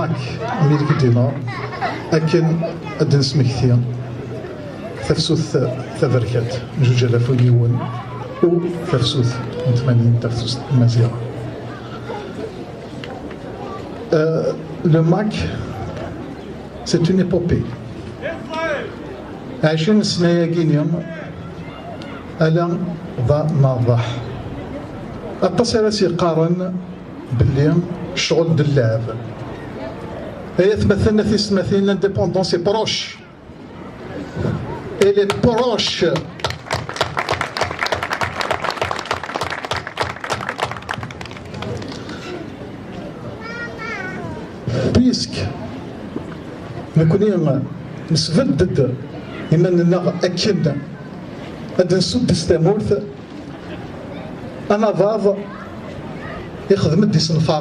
الماك أمريكي دينار أكن أدن سمكتيا تفسوث ثبركات 2001 و تفسوث 80 تفسوث المزيرة. Le MAC, c'est une épopée. عايشين سنة كينيوم ألا ضا ما ضح. التصير سيقارن باللي الشغل دلاب. هي تمثلنا في سمثين لانديبوندونس بروش. إلي بروش. بيسك نكوني نسفدد إننا أكيد هاد نسود استمورث أنا ضاض يخدم الديسنفار